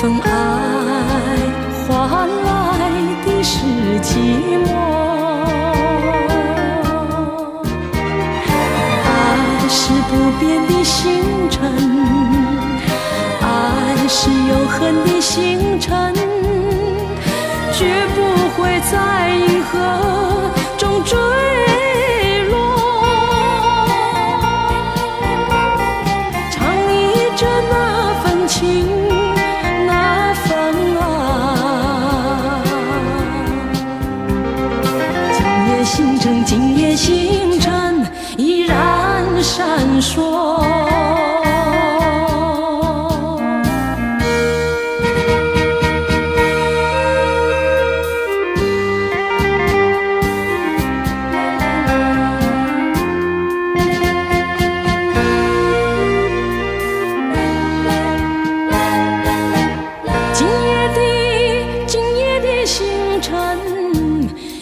份爱换来的是寂寞。爱是不变的星辰，爱是永恒的星辰，绝不会在银河中坠落。唱忆着那份情，那份爱。今夜星辰，今夜星辰依然闪烁。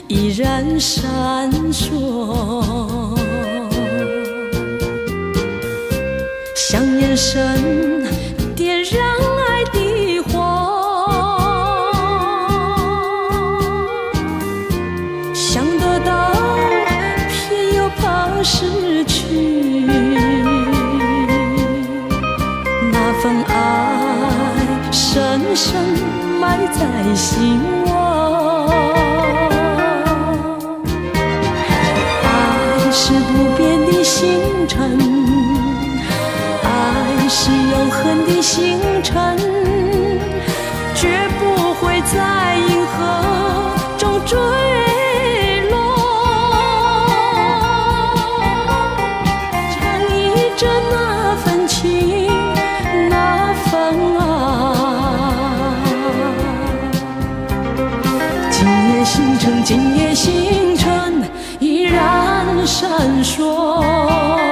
依然闪烁，像眼神点燃爱的火，想得到偏又怕失去，那份爱深深埋在心窝。是不变的星辰，爱是永恒的星辰，绝不会在银河中坠落。唱忆着那份情，那份爱。今夜星辰，今夜星辰依然闪烁。